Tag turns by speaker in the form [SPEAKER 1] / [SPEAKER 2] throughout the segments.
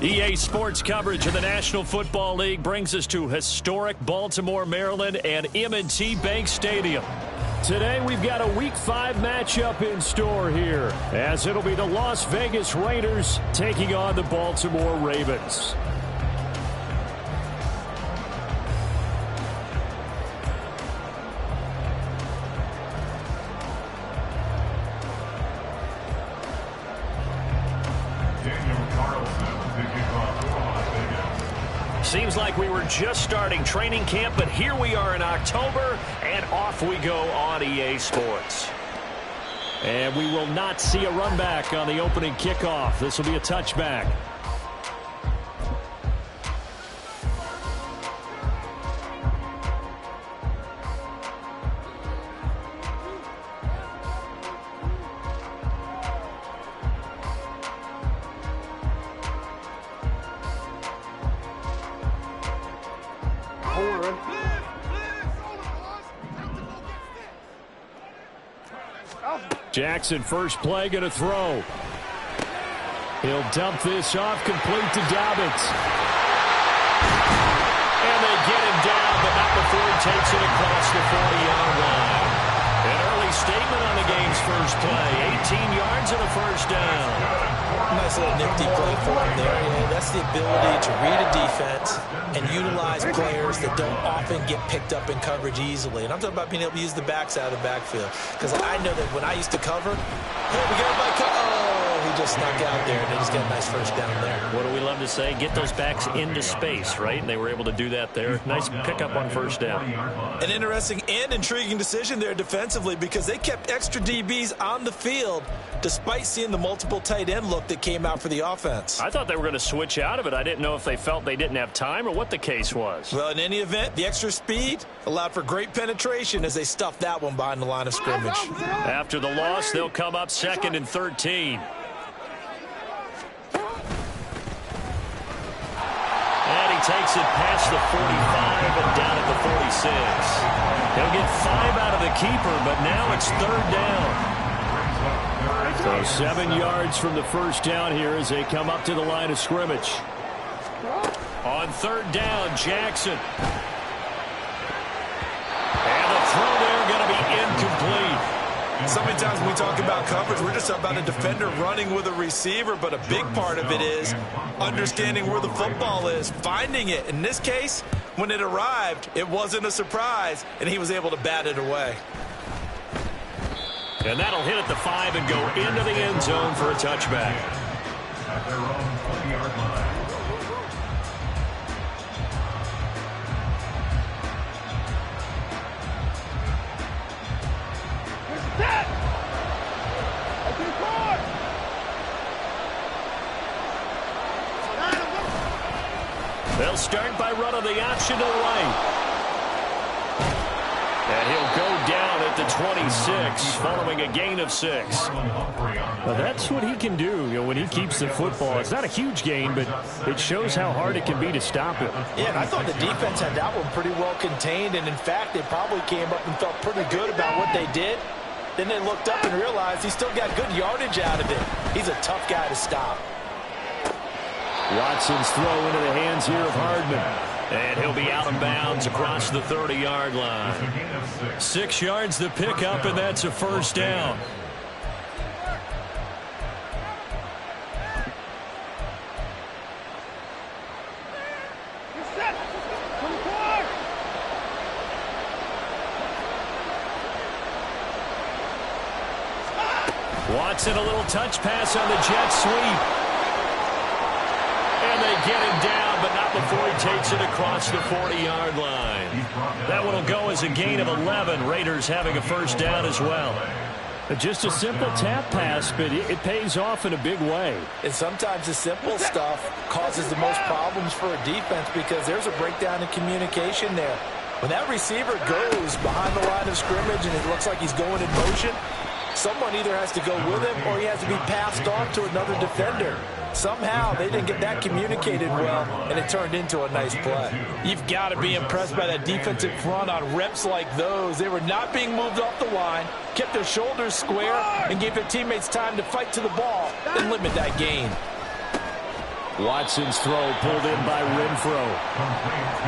[SPEAKER 1] EA Sports coverage of the National Football League brings us to historic Baltimore, Maryland and M&T Bank Stadium. Today we've got a Week 5 matchup in store here, as it'll be the Las Vegas Raiders taking on the Baltimore Ravens. Seems like we were just starting training camp, but here we are in October, and off we go on EA Sports. And we will not see a run back on the opening kickoff. This will be a touchback. Jackson, first play, going to throw. He'll dump this off, complete to Dobbins. And they get him down, but not before he takes it across the 40-yard line. An early statement on the game's first play. 18 yards and a first down.
[SPEAKER 2] Nice little nifty play for him there. Yeah, that's the ability to read a defense and utilize players that don't often get picked up in coverage easily. And I'm talking about being able to use the backs out of the backfield. Because I know that when I used to cover, hey, we got everybody oh, he just snuck out there, and they just got a nice first down there.
[SPEAKER 1] What do we love to say? Get those backs into space, right? And they were able to do that there. Nice pickup on first down.
[SPEAKER 2] An interesting and intriguing decision there defensively, because they kept extra DBs on the field despite seeing the multiple tight end look that came out for the offense.
[SPEAKER 1] I thought they were going to switch out of it. I didn't know if they felt they didn't have time or what the case was.
[SPEAKER 2] Well, in any event, the extra speed allowed for great penetration as they stuffed that one behind the line of scrimmage.
[SPEAKER 1] After the loss, they'll come up 2nd and 13. And he takes it past the 45 and down at the 46. He'll get 5 out of the keeper, but now it's 3rd down. So 7 yards from the first down here as they come up to the line of scrimmage. On 3rd down, Jackson. And the throw there going to be incomplete.
[SPEAKER 2] So many times when we talk about coverage, we're just talking about a defender running with a receiver, but a big part of it is understanding where the football is, finding it. In this case, when it arrived, it wasn't a surprise, and he was able to bat it away.
[SPEAKER 1] And that'll hit at the 5 and go into the end zone for a touchback.
[SPEAKER 3] At their own 20-yard line.
[SPEAKER 1] They'll start by running the option to the right. And he'll go down at the 26, following a gain of 6. Well, that's what he can do, when he keeps the football. It's not a huge gain, but it shows how hard it can be to stop him.
[SPEAKER 2] Yeah, and I thought the defense had that one pretty well contained, and in fact, they probably came up and felt pretty good about what they did. Then they looked up and realized he still got good yardage out of it. He's a tough guy to stop.
[SPEAKER 1] Watson's throw into the hands here of Hardman. And he'll be out of bounds across the 30-yard line. 6 yards the pickup, and that's a first down. Watson, a little touch pass on the jet sweep. And they get him down, but not before he takes it across the 40-yard line. That one will go as a gain of 11. Raiders having a first down as well. Just a simple tap pass, but it pays off in a big way.
[SPEAKER 2] And sometimes the simple stuff causes the most problems for a defense because there's a breakdown in communication there. When that receiver goes behind the line of scrimmage and it looks like he's going in motion, someone either has to go with him or he has to be passed on to another defender. Somehow they didn't get that communicated well, and it turned into a nice play. You've got to be impressed by that defensive front on reps like those. They were not being moved off the line, kept their shoulders square, and gave their teammates time to fight to the ball and limit that gain.
[SPEAKER 1] Watson's throw pulled in by Renfro.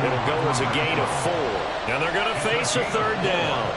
[SPEAKER 1] It'll go as a gain of 4. And they're going to face a third down.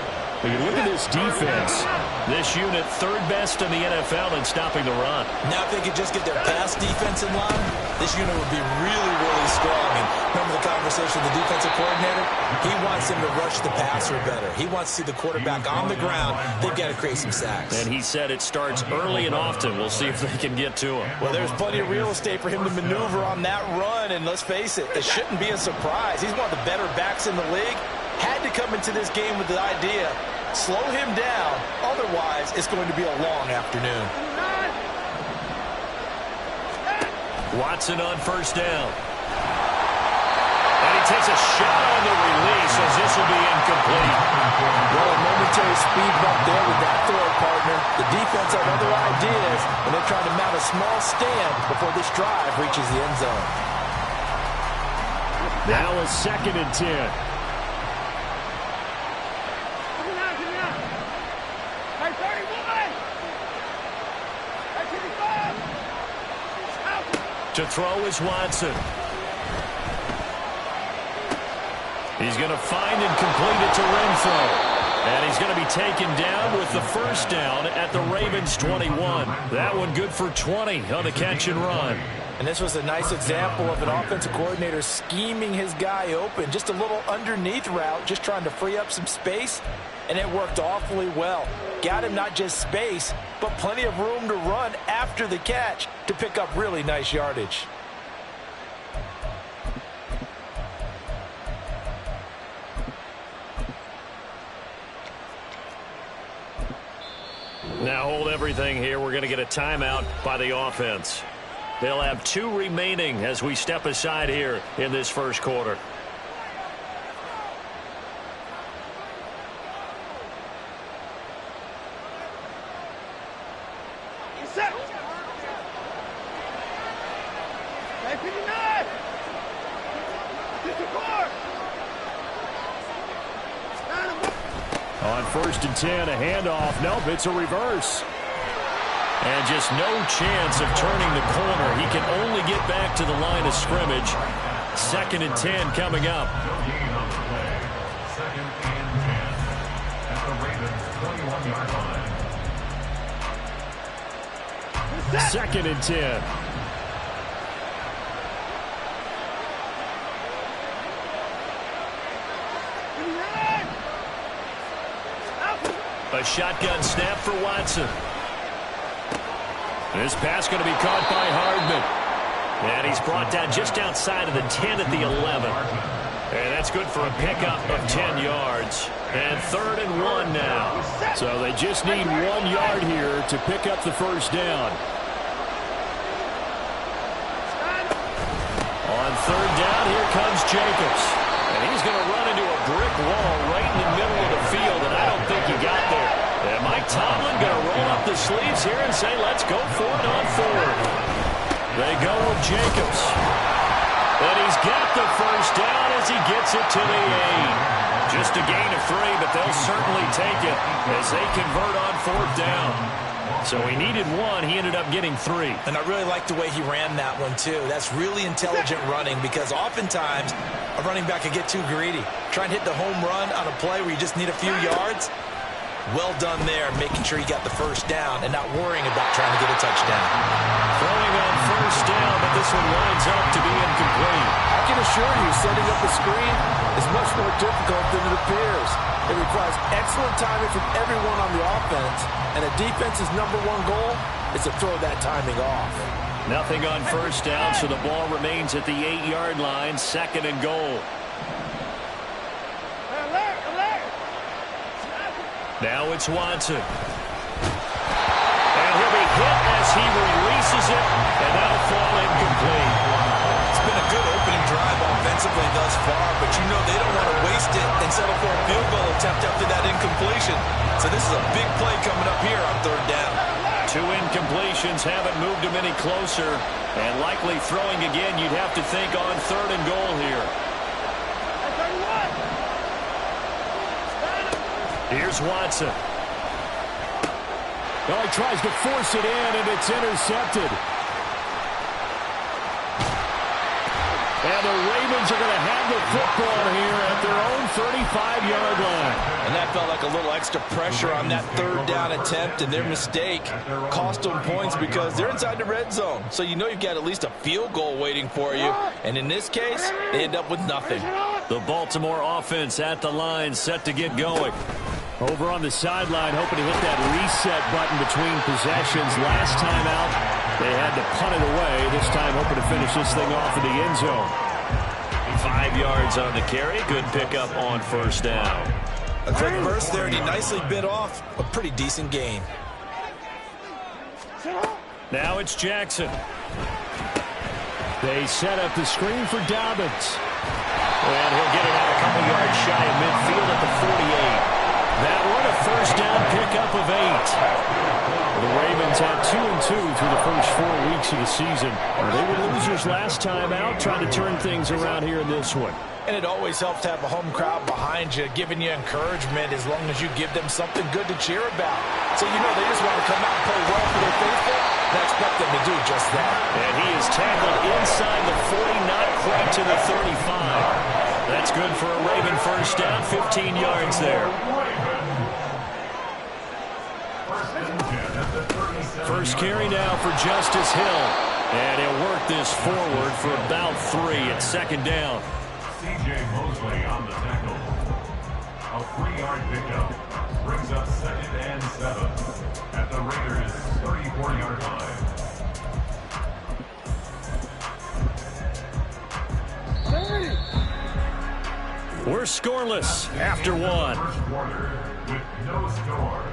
[SPEAKER 1] When you look at this defense, this unit third best in the NFL in stopping the run.
[SPEAKER 2] Now if they could just get their pass defense in line, this unit would be really, really strong. And remember the conversation with the defensive coordinator? He wants them to rush the passer better. He wants to see the quarterback on the ground. They've got to create some sacks.
[SPEAKER 1] And he said it starts early and often. We'll see if they can get to him.
[SPEAKER 2] Well, there's plenty of real estate for him to maneuver on that run. And let's face it, it shouldn't be a surprise. He's one of the better backs in the league. Had to come into this game with the idea, slow him down, otherwise it's going to be a long afternoon.
[SPEAKER 1] Watson on first down. And he takes a shot on the release as this will be incomplete.
[SPEAKER 2] Well, a momentary speed bump there with that throw, partner. The defense had other ideas, and they're trying to mount a small stand before this drive reaches the end zone.
[SPEAKER 1] Now a 2nd and 10. To throw is Watson. He's going to find and complete it to Renfro. And he's going to be taken down with the first down at the Ravens 21. That one good for 20 on the catch and run.
[SPEAKER 2] And this was a nice example of an offensive coordinator scheming his guy open. Just a little underneath route, just trying to free up some space. And it worked awfully well. Got him not just space, but plenty of room to run after the catch to pick up really nice yardage.
[SPEAKER 1] Now hold everything here. We're going to get a timeout by the offense. They'll have 2 remaining as we step aside here in this first quarter. On 1st and 10, a handoff. Nope, it's a reverse. And just no chance of turning the corner. He can only get back to the line of scrimmage. 2nd and 10 coming up.
[SPEAKER 3] 2nd and 10 at the Ravens 21-yard line.
[SPEAKER 1] 2nd and 10. A shotgun snap for Watson. This pass going to be caught by Hardman. And he's brought down just outside of the 10 at the 11. And that's good for a pickup of 10 yards. And 3rd and 1 now. So they just need 1 yard here to pick up the first down. On 3rd down, here comes Jacobs. And he's going to run into a brick wall right in the middle of the field, and I don't think he got there. And Mike Tomlin going to roll up the sleeves here and say, let's go for it on 4th. They go with Jacobs. And he's got the first down as he gets it to the 8. Just a gain of 3, but they'll certainly take it as they convert on 4th down. So he needed 1. He ended up getting 3.
[SPEAKER 2] And I really like the way he ran that one, too. That's really intelligent running because oftentimes a running back can get too greedy. Try and hit the home run on a play where you just need a few yards. Well done there, making sure you got the first down and not worrying about trying to get a touchdown.
[SPEAKER 1] Throwing on 1st down, but this one winds up to be incomplete.
[SPEAKER 2] I can assure you, setting up a screen is much more difficult than it appears. It requires excellent timing from everyone on the offense, and a defense's #1 goal is to throw that timing off.
[SPEAKER 1] Nothing on 1st down, so the ball remains at the 8-yard line, 2nd and goal. Now it's Watson. hit as he releases it, and that'll fall incomplete.
[SPEAKER 2] It's been a good opening drive offensively thus far, but you know they don't want to waste it and settle for a field goal attempt after that incompletion. So this is a big play coming up here on third down.
[SPEAKER 1] 2 incompletions haven't moved him any closer, and likely throwing again, you'd have to think on 3rd and goal here. Here's Watson. Well, he tries to force it in, and it's intercepted. And the Ravens are going to have the football here at their own 35-yard line.
[SPEAKER 2] And that felt like a little extra pressure on that third down attempt, and their mistake cost them points because they're inside the red zone. So you know you've got at least a field goal waiting for you. And in this case, they end up with nothing.
[SPEAKER 1] The Baltimore offense at the line, set to get going. Over on the sideline, hoping to hit that reset button between possessions. Last time out, they had to punt it away. This time, hoping to finish this thing off in the end zone. 5 yards on the carry. Good pickup on 1st down.
[SPEAKER 2] A quick burst there, and he nicely bit off a pretty decent gain.
[SPEAKER 1] Now it's Jackson. They set up the screen for Dobbins. And he'll get it out a couple yards shy of midfield at the 48. That one a 1st down pickup of 8. The Ravens had 2-2 through the first 4 weeks of the season. They were losers last time out, trying to turn things around here in this one.
[SPEAKER 2] And it always helps to have a home crowd behind you, giving you encouragement as long as you give them something good to cheer about. So you know they just want to come out and play well for their faithful, and I expect them to do just that.
[SPEAKER 1] And he is tackled inside the 40, not quite to the 35. That's good for a Raven 1st down, 15 yards there. First carry now for Justice Hill. And he'll work this forward for about 3 at 2nd down.
[SPEAKER 3] C.J. Mosley on the tackle. A 3-yard pickup brings up 2nd and 7 at the Raiders' 34-yard line.
[SPEAKER 1] We're scoreless after 1.
[SPEAKER 3] First quarter with no score.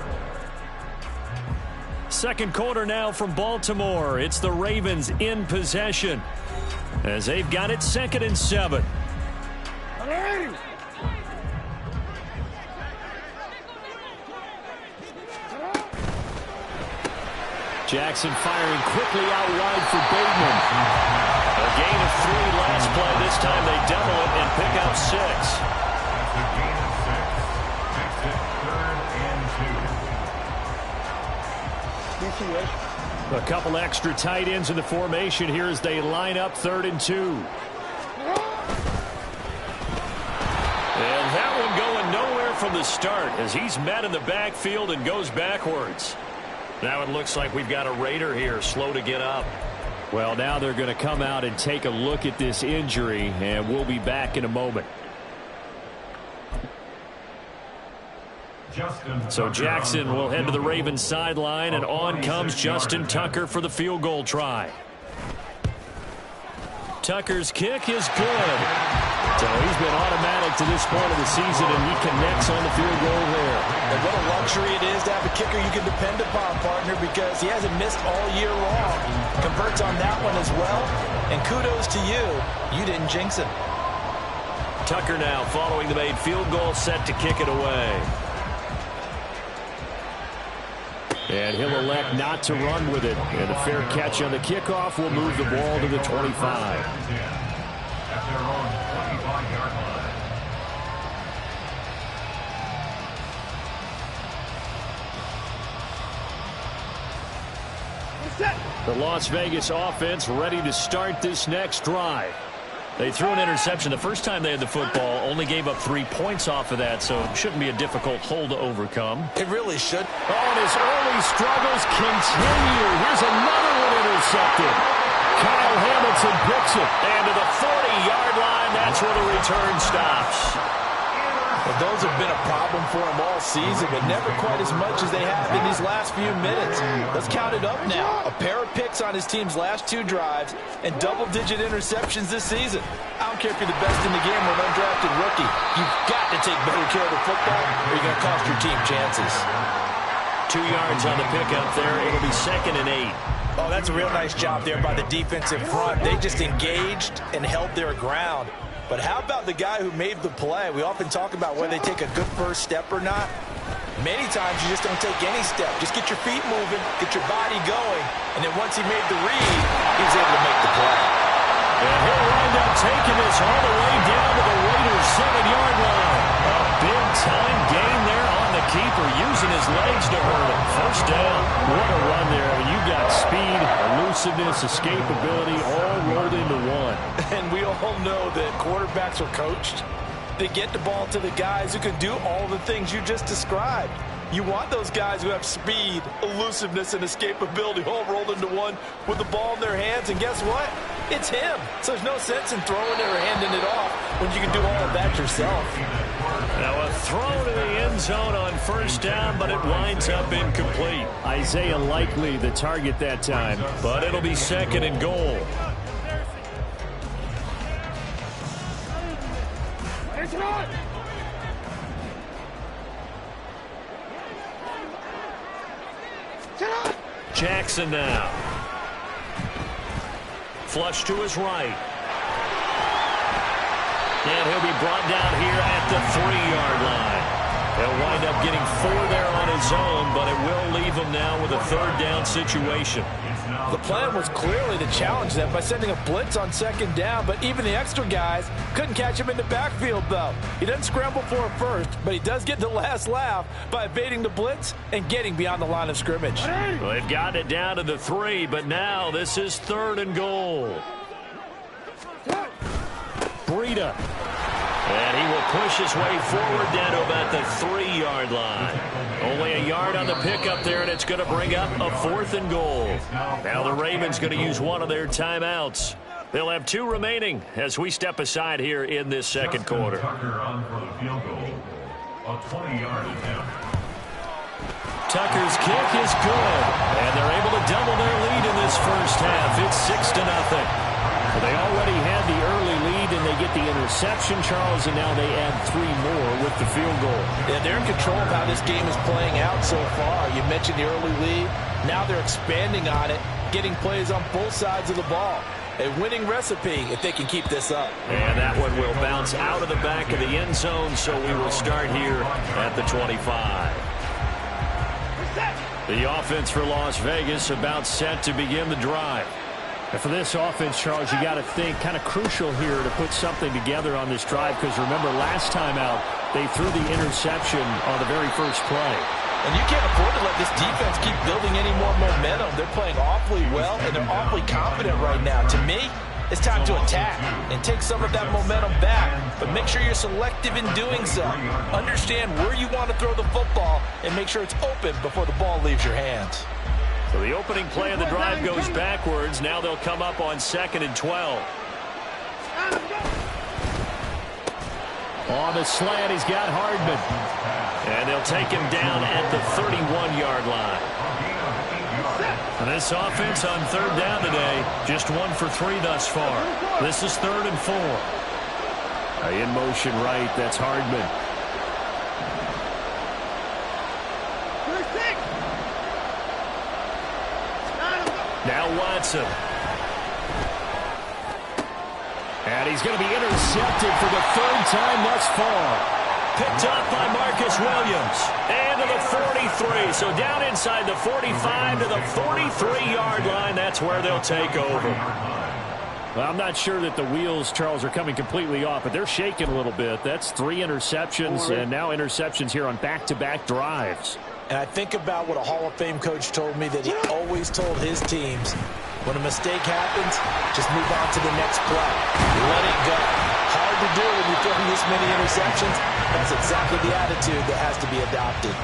[SPEAKER 1] 2nd quarter now from Baltimore. It's the Ravens in possession as they've got it 2nd and 7. Jackson firing quickly out wide for Bateman. A gain of 3 last play. This time they double it and pick up 6.
[SPEAKER 3] That's a gain of 6. Makes it 3rd and 2.
[SPEAKER 1] A couple extra tight ends in the formation here as they line up 3rd and 2. And that one going nowhere from the start as he's met in the backfield and goes backwards. Now it looks like we've got a Raider here, slow to get up. Well, now they're going to come out and take a look at this injury, and we'll be back in a moment. So Jackson will head to the Ravens sideline, and on comes Justin Tucker for the field goal try. Tucker's kick is good. So he's been automatic to this point of the season, and he connects on the field goal there.
[SPEAKER 2] And what a luxury it is to have a kicker you can depend upon, partner, because he hasn't missed all year long. Converts on that one as well, and kudos to you. You didn't jinx it.
[SPEAKER 1] Tucker now following the made field goal, set to kick it away. And he'll elect not to run with it. And a fair catch on the kickoff will move the ball to the 25.
[SPEAKER 3] At their own 25-yard line.
[SPEAKER 1] The Las Vegas offense ready to start this next drive. They threw an interception the first time they had the football, only gave up 3 points off of that, so it shouldn't be a difficult hole to overcome.
[SPEAKER 2] It really should.
[SPEAKER 1] Oh, and his early struggles continue. Here's another one intercepted. Kyle Hamilton picks it. And to the 40-yard line, that's where the return stops.
[SPEAKER 2] Well, those have been a problem for him all season, but never quite as much as they have in these last few minutes. Let's count it up now. A pair of picks on his team's last 2 drives and double-digit interceptions this season. I don't care if you're the best in the game or an undrafted rookie. You've got to take better care of the football or you're going to cost your team chances.
[SPEAKER 1] 2 yards on the pickup there. It'll be 2nd and 8.
[SPEAKER 2] Oh, that's a real nice job there by the defensive front. They just engaged and held their ground. But how about the guy who made the play? We often talk about whether they take a good first step or not. Many times you just don't take any step. Just get your feet moving, get your body going, and then once he made the read, he was able to make the play.
[SPEAKER 1] And he'll wind up taking this all the way down to the Raiders' 7-yard line. A big-time gain there on the keeper, using his legs to hurt him. First down. What a run there. You got speed, elusiveness, escapability, all rolled into one.
[SPEAKER 2] And we all know that quarterbacks are coached. They get the ball to the guys who can do all the things you just described. You want those guys who have speed, elusiveness, and escapability all rolled into one with the ball in their hands. And guess what? It's him. So there's no sense in throwing it or handing it off when you can do all of that yourself.
[SPEAKER 1] Now a throw to the end zone on first down, but it winds up incomplete. Isaiah Likely the target that time, but it'll be 2nd and goal. Jackson now. Flush to his right. And he'll be brought down here at the 3-yard line. He'll wind up getting 4 there on his own, but it will leave him now with a 3rd down situation.
[SPEAKER 2] The plan was clearly to challenge them by sending a blitz on 2nd down, but even the extra guys couldn't catch him in the backfield, though. He doesn't scramble for it first, but he does get the last laugh by evading the blitz and getting beyond the line of scrimmage.
[SPEAKER 1] Well, they've gotten it down to the 3, but now this is 3rd and goal. Breida. And he will push his way forward down to about the 3-yard line. Only a yard on the pickup there, and it's going to bring up a 4th and goal. Now the Ravens going to use one of their timeouts. They'll have 2 remaining as we step aside here in this 2nd quarter.
[SPEAKER 3] Tucker on for the field goal. A 20-yard attempt.
[SPEAKER 1] Tucker's kick is good, and they're able to double their lead in this first half. It's 6-0. Well, they already had the early lead, and they get the interception, Charles, and now they add 3 more with the field goal.
[SPEAKER 2] Yeah, they're in control of how this game is playing out so far. You mentioned the early lead. Now they're expanding on it, getting plays on both sides of the ball. A winning recipe if they can keep this up.
[SPEAKER 1] And that one will bounce out of the back of the end zone, so we will start here at the 25. The offense for Las Vegas about set to begin the drive. And for this offense, Charles, you got to think kind of crucial here to put something together on this drive, because remember last time out they threw the interception on the very first play.
[SPEAKER 2] And you can't afford to let this defense keep building any more momentum. They're playing awfully well, and they're awfully confident right now. To me, it's time to attack and take some of that momentum back. But make sure you're selective in doing so. Understand where you want to throw the football and make sure it's open before the ball leaves your hands.
[SPEAKER 1] So the opening play of the drive goes backwards. Now they'll come up on 2nd and 12. On the slant, he's got Hardman. And they'll take him down at the 31-yard line. And this offense on 3rd down today, just 1 for 3 thus far. This is 3rd and 4. In motion right, that's Hardman. Now Watson. And he's going to be intercepted for the 3rd time thus far. Picked up by Marcus Williams. And to the 43. So down inside the 45 to the 43-yard line. That's where they'll take over. Well, I'm not sure that the wheels, Charles, are coming completely off, but they're shaking a little bit. That's 3 interceptions, and now interceptions here on back-to-back drives.
[SPEAKER 2] And I think about what a Hall of Fame coach told me that he always told his teams, when a mistake happens, just move on to the next play. Let it go. Hard to do when you throw this many interceptions. That's exactly the attitude that has to be adopted.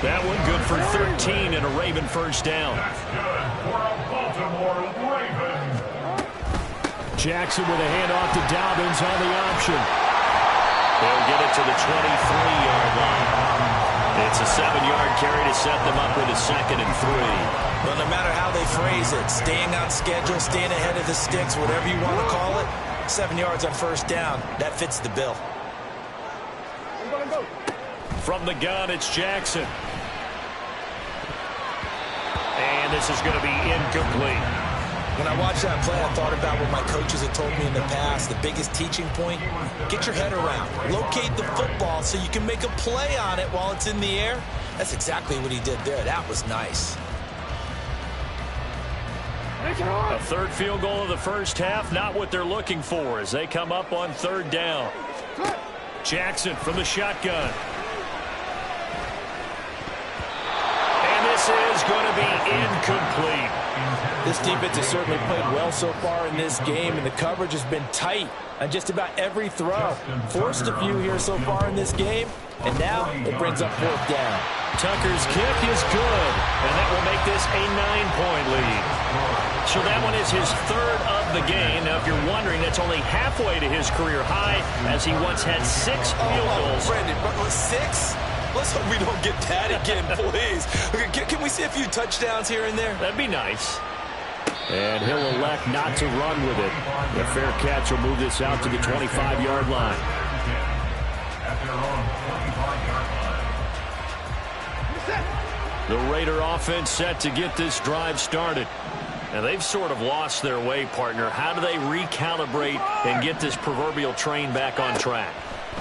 [SPEAKER 1] That one good for 13 and a Raven first down.
[SPEAKER 3] That's good for a Baltimore Raven.
[SPEAKER 1] Jackson with a handoff to Dobbins on the option. They'll get it to the 23-yard line. It's a 7-yard carry to set them up with a 2nd and 3.
[SPEAKER 2] Well, no matter how they phrase it, staying on schedule, staying ahead of the sticks, whatever you want to call it, 7 yards on first down, that fits the bill.
[SPEAKER 1] From the gun, it's Jackson. And this is going to be incomplete.
[SPEAKER 2] When I watched that play, I thought about what my coaches had told me in the past. The biggest teaching point, get your head around. Locate the football so you can make a play on it while it's in the air. That's exactly what he did there. That was nice.
[SPEAKER 1] A third field goal of the first half, not what they're looking for as they come up on third down. Jackson from the shotgun. And this is going to be incomplete.
[SPEAKER 4] This defense has certainly played well so far in this game, and the coverage has been tight on just about every throw. Forced a few here so far in this game, and now it brings up fourth down.
[SPEAKER 1] Tucker's kick is good, and that will make this a 9-point lead. So that one is his third of the game. Now, if you're wondering, that's only halfway to his career high, as he once had 6 field goals.
[SPEAKER 2] Brandon, but 6? Let's hope we don't get that again, please. Can we see a few touchdowns here and there?
[SPEAKER 1] That'd be nice. And he'll elect not to run with it. The fair catch will move this out to the 25-yard line. The Raider offense set to get this drive started. And they've sort of lost their way, partner. How do they recalibrate and get this proverbial train back on track?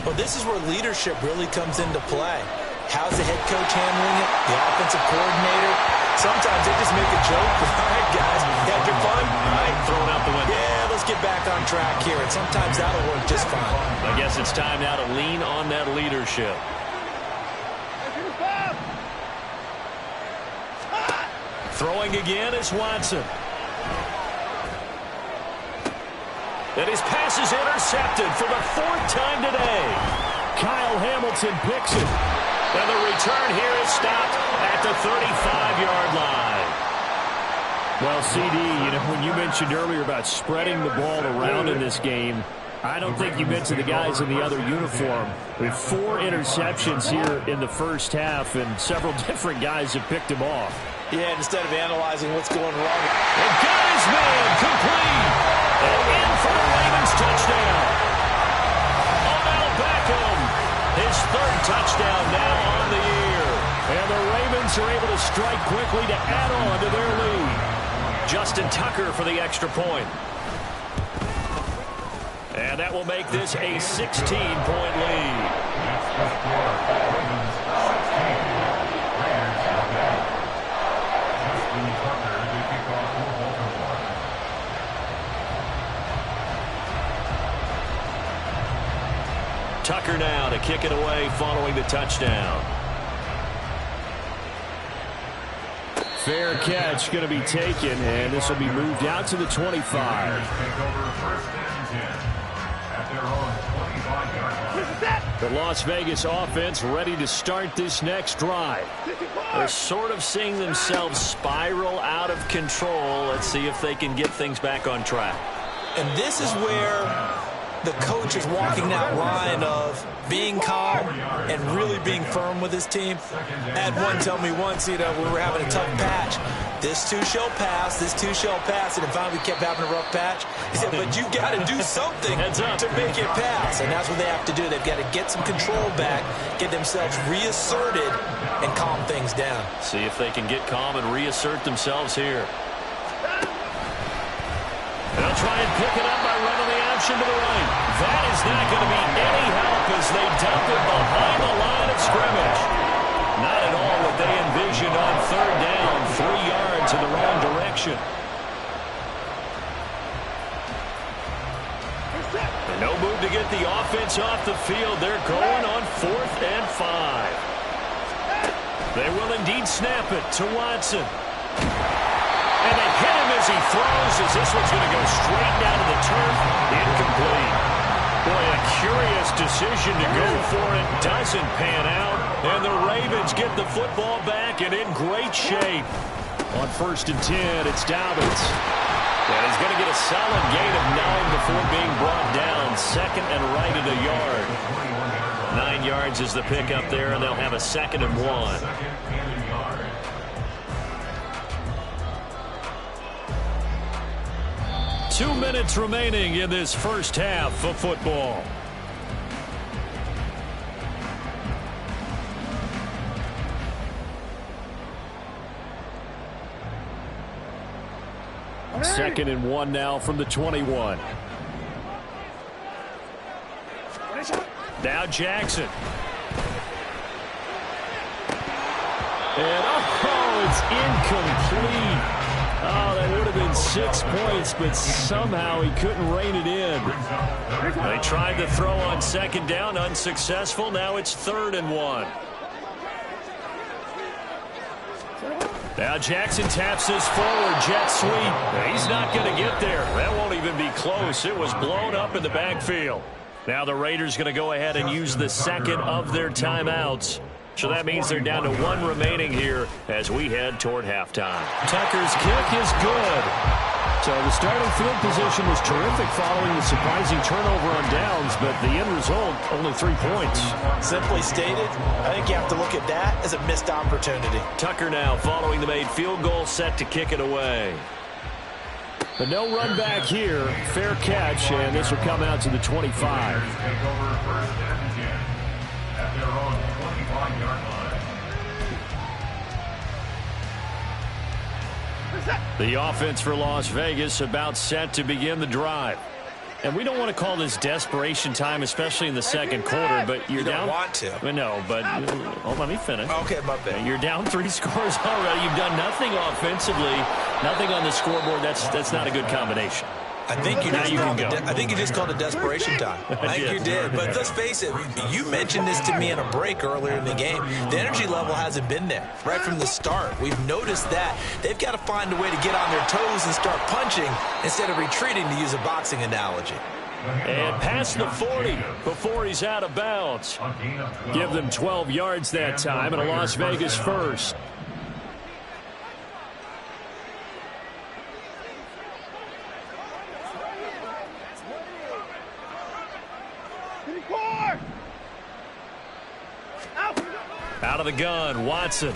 [SPEAKER 2] Well, this is where leadership really comes into play. How's the head coach handling it? The offensive coordinator? Sometimes they just make a joke. All right, guys, had your fun? All right,
[SPEAKER 1] Throwing out the window.
[SPEAKER 2] Yeah, let's get back on track here. And sometimes that'll work just fine.
[SPEAKER 1] I guess it's time now to lean on that leadership. Throwing again is Watson. And his pass is intercepted for the 4th time today. Kyle Hamilton picks it. And the return here is stopped at the 35-yard line. Well, CD, when you mentioned earlier about spreading the ball around in this game, I don't think you mentioned the guys in the other uniform. With 4 interceptions here in the first half, and several different guys have picked him off.
[SPEAKER 2] Yeah, instead of analyzing what's going wrong.
[SPEAKER 1] And got his man complete. And in for the Ravens touchdown. Odell Beckham, his 3rd touchdown now on the year. And the Ravens are able to strike quickly to add on to their lead. Justin Tucker for the extra point. And that will make this a 16-point lead. Tucker now to kick it away following the touchdown. Fair catch going to be taken, and this will be moved out to the 25. The Las Vegas offense ready to start this next drive. They're sort of seeing themselves spiral out of control. Let's see if they can get things back on track.
[SPEAKER 2] And this is where the coach is walking that line of being calm and really being firm with his team. I had one tell me once, we were having a tough patch. This too shall pass, this too shall pass. And if finally we kept having a rough patch, he said, but you've got to do something to make it pass. And that's what they have to do. They've got to get some control back, get themselves reasserted, and calm things down.
[SPEAKER 1] See if they can get calm and reassert themselves here. They'll try and pick it up by running the option to the right. That is not going to be any help as they dump it behind the line of scrimmage. Not at all what they envisioned on third down. 3 yards in the wrong direction. And no move to get the offense off the field. They're going on 4th and 5. They will indeed snap it to Watson. And they hit him as he throws, as this one's going to go straight down to the turf. Incomplete. Boy, a curious decision to go for it. Doesn't pan out. And the Ravens get the football back and in great shape. On 1st and 10, it's Dobbins. And he's going to get a solid gain of 9 before being brought down. 2nd and right at a yard. 9 yards is the pickup there, and they'll have a 2nd and 1. 2 minutes remaining in this first half of football. 2nd and 1 now from the 21. Now Jackson. And, it's incomplete. Oh, that would have been 6 points, but somehow he couldn't rein it in. They tried to throw on 2nd down, unsuccessful. Now it's 3rd and 1. Now Jackson taps this forward, jet sweep. He's not going to get there. That won't even be close. It was blown up in the backfield. Now the Raiders going to go ahead and use the 2nd of their timeouts. So that means they're down to 1 remaining here as we head toward halftime. Tucker's kick is good. So the starting field position was terrific following the surprising turnover on downs, but the end result, only 3 points.
[SPEAKER 2] Simply stated, I think you have to look at that as a missed opportunity.
[SPEAKER 1] Tucker now following the made field goal, set to kick it away. But no run back here. Fair catch, and this will come out to the 25.
[SPEAKER 3] Take over 1st and 10 at their own 25-yard line.
[SPEAKER 1] The offense for Las Vegas about set to begin the drive. And we don't want to call this desperation time, especially in the 2nd quarter, but you're down.
[SPEAKER 2] You don't want to.
[SPEAKER 1] No, but let me finish.
[SPEAKER 2] Okay, my bad.
[SPEAKER 1] You're down 3 scores already. You've done nothing offensively, nothing on the scoreboard. That's not a good combination.
[SPEAKER 2] I think you just called it desperation time. I think you did. But let's face it, you mentioned this to me in a break earlier in the game. The energy level hasn't been there right from the start. We've noticed that. They've got to find a way to get on their toes and start punching instead of retreating, to use a boxing analogy.
[SPEAKER 1] And past the 40 before he's out of bounds. Give them 12 yards that time, and a Las Vegas first. Out of the gun, Watson.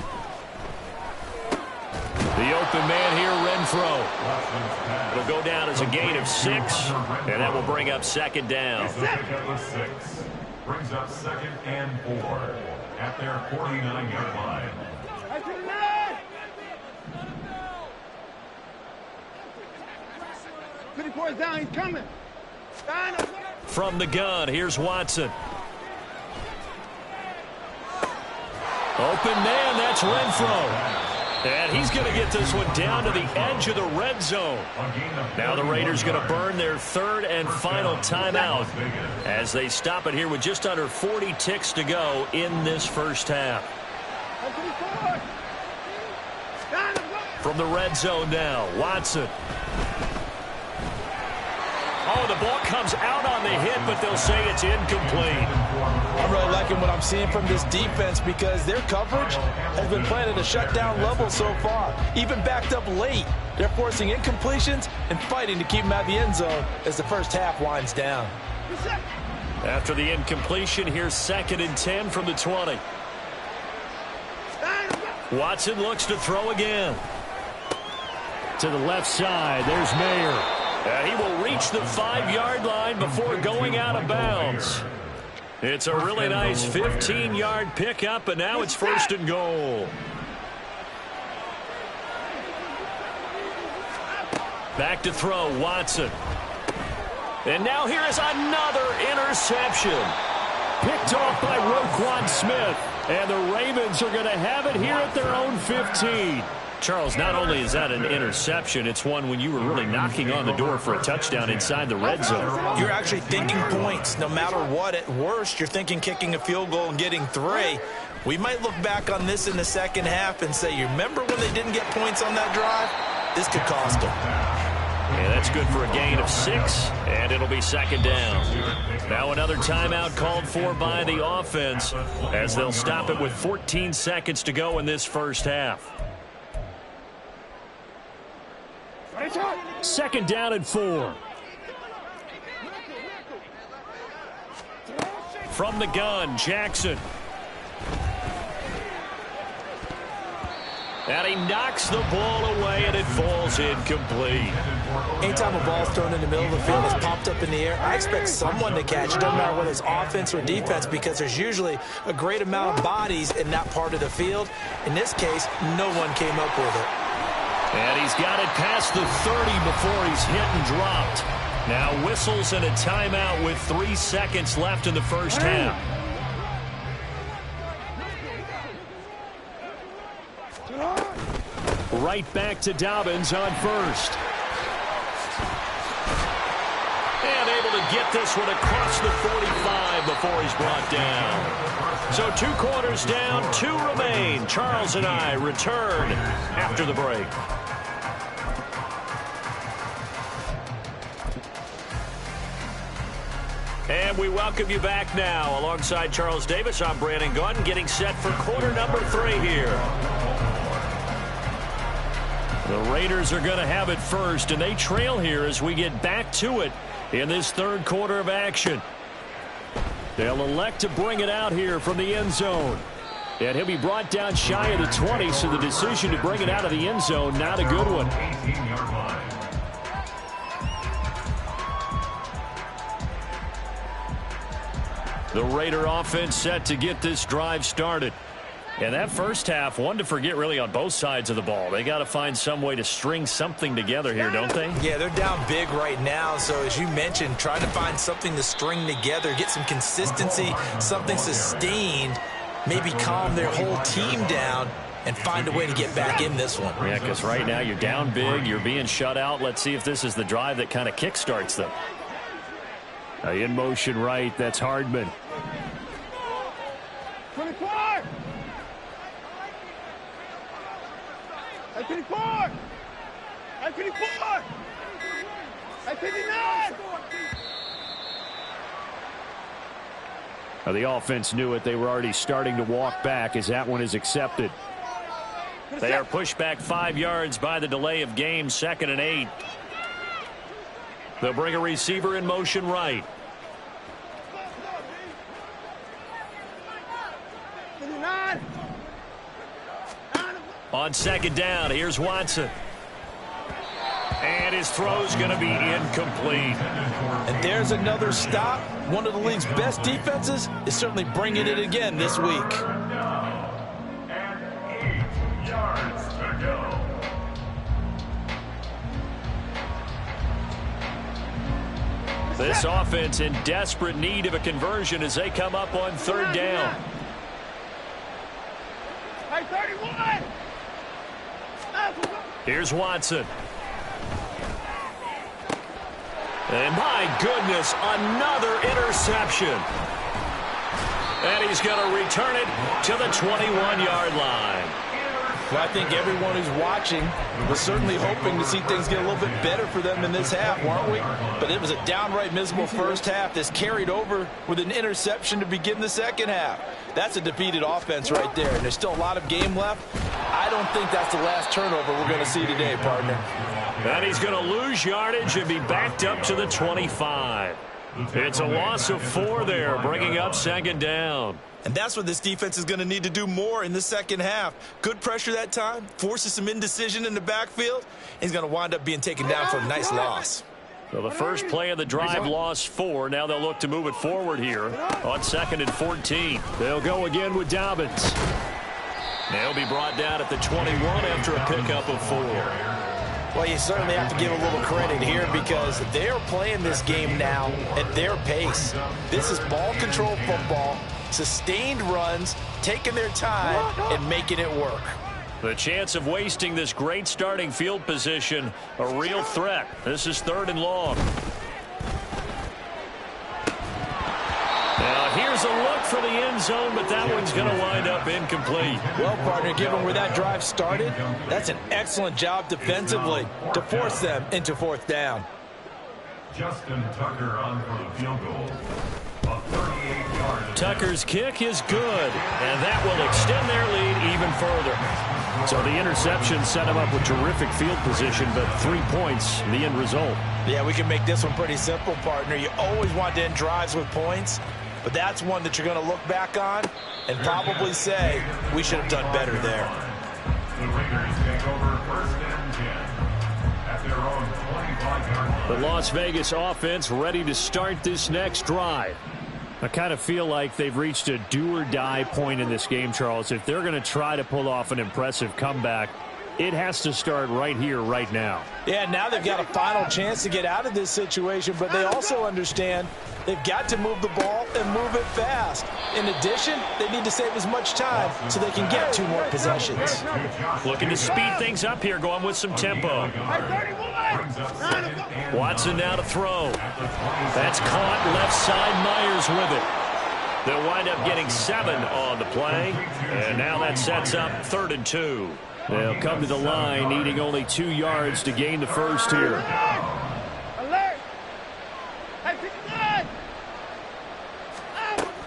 [SPEAKER 1] The open man here, Renfro. It'll go down as a gain of 6, and that will bring up 2nd down.
[SPEAKER 3] Brings up 2nd and 4 at their 49-yard line.
[SPEAKER 5] Down, he's coming.
[SPEAKER 1] From the gun, here's Watson. Open man, that's Renfro. And he's going to get this one down to the edge of the red zone. Now the Raiders going to burn their 3rd and final timeout as they stop it here with just under 40 ticks to go in this first half. From the red zone now, Watson. Oh, the ball comes out on the hit, but they'll say it's incomplete.
[SPEAKER 2] I'm really liking what I'm seeing from this defense because their coverage has been playing at a shutdown level so far. Even backed up late, they're forcing incompletions and fighting to keep them out of the end zone as the first half winds down.
[SPEAKER 1] After the incompletion, here's 2nd and 10 from the 20. Watson looks to throw again. To the left side, there's Mayer. He will reach the 5-yard line before going out of bounds. It's a really nice 15-yard pickup, and now it's 1st and goal. Back to throw, Watson. And now here is another interception. Picked off by Roquan Smith. And the Ravens are going to have it here at their own 15. Charles, not only is that an interception, it's one when you were really knocking on the door for a touchdown inside the red zone.
[SPEAKER 2] You're actually thinking points. No matter what, at worst, you're thinking kicking a field goal and getting 3. We might look back on this in the 2nd half and say, you remember when they didn't get points on that drive? This could cost them.
[SPEAKER 1] Yeah, that's good for a gain of 6, and it'll be 2nd down. Now another timeout called for by the offense as they'll stop it with 14 seconds to go in this first half. 2nd down and 4. From the gun, Jackson. And he knocks the ball away, and it falls incomplete.
[SPEAKER 2] Anytime a ball's thrown in the middle of the field that's popped up in the air, I expect someone to catch it, no matter whether it's offense or defense, because there's usually a great amount of bodies in that part of the field. In this case, no one came up with it.
[SPEAKER 1] And he's got it past the 30 before he's hit and dropped. Now whistles and a timeout with 3 seconds left in the first half. Right back to Dobbins on first. And able to get this one across the 45 before he's brought down. So 2 quarters down, 2 remain. Charles and I return after the break. And we welcome you back now. Alongside Charles Davis, I'm Brandon Gaudin, getting set for quarter number 3 here. The Raiders are going to have it first, and they trail here as we get back to it in this third quarter of action. They'll elect to bring it out here from the end zone. And he'll be brought down shy of the 20, so the decision to bring it out of the end zone, not a good one. The Raider offense set to get this drive started. And that first half, one to forget really on both sides of the ball. They got to find some way to string something together here, don't they?
[SPEAKER 2] Yeah, they're down big right now. So as you mentioned, trying to find something to string together, get some consistency, something sustained, maybe calm their whole team down and find a way to get back in this one.
[SPEAKER 1] Yeah, because right now you're down big, you're being shut out. Let's see if this is the drive that kind of kickstarts them. In motion right, that's Hardman.
[SPEAKER 5] 24! 24! 24! 59!
[SPEAKER 1] Now the offense knew it. They were already starting to walk back as that one is accepted. They are pushed back 5 yards by the delay of game, 2nd and 8. They'll bring a receiver in motion right. On 2nd down, here's Watson. And his throw's going to be incomplete.
[SPEAKER 2] And there's another stop. One of the league's best defenses is certainly bringing it again this week.
[SPEAKER 3] And 8 yards to go.
[SPEAKER 1] This offense in desperate need of a conversion as they come up on 3rd down.
[SPEAKER 5] Hey, 31!
[SPEAKER 1] Here's Watson. And my goodness, another interception. And he's going to return it to the 21-yard line.
[SPEAKER 2] Well, I think everyone who's watching was certainly hoping to see things get a little bit better for them in this half, weren't we? But it was a downright miserable first half that's carried over with an interception to begin the second half. That's a defeated offense right there, and there's still a lot of game left. I don't think that's the last turnover we're going to see today, partner.
[SPEAKER 1] And he's going to lose yardage and be backed up to the 25. It's a loss of 4 there, bringing up 2nd down.
[SPEAKER 2] And that's what this defense is going to need to do more in the second half. Good pressure that time, forces some indecision in the backfield. He's going to wind up being taken down for a nice loss.
[SPEAKER 1] So the first play of the drive lost 4. Now they'll look to move it forward here on 2nd and 14. They'll go again with Dobbins. They'll be brought down at the 21 after a pickup of 4.
[SPEAKER 2] Well, you certainly have to give a little credit here because they're playing this game now at their pace. This is ball control football, sustained runs, taking their time and making it work.
[SPEAKER 1] The chance of wasting this great starting field position, a real threat. This is 3rd and long. Now here's a look for the end zone, but that one's going to wind up incomplete.
[SPEAKER 2] Well, partner, given where that drive started, that's an excellent job defensively to force them into 4th down.
[SPEAKER 3] Justin Tucker on for the field goal. A 38-yard.
[SPEAKER 1] Tucker's kick is good, and that will extend their lead even further. So the interception set him up with terrific field position, but 3 points, the end result.
[SPEAKER 2] Yeah, we can make this one pretty simple, partner. You always want to end drives with points, but that's one that you're going to look back on and probably say, we should have done better there.
[SPEAKER 3] The Raiders take over 1st and 10 at their own 25-yard line.
[SPEAKER 1] The Las Vegas offense ready to start this next drive. I kind of feel like they've reached a do-or-die point in this game, Charles. If they're going to try to pull off an impressive comeback, It has to start right here, right now.
[SPEAKER 4] Yeah, now they've got a final chance to get out of this situation, but they also understand they've got to move the ball and move it fast. In addition, they need to save as much time so they can get 2 more possessions.
[SPEAKER 1] Looking to speed things up here, going with some tempo. Watson now to throw. That's caught left side. Myers with it. They'll wind up getting 7 on the play, and now that sets up 3rd and 2. They'll come to the line, needing only 2 yards to gain the first here.
[SPEAKER 5] Alert!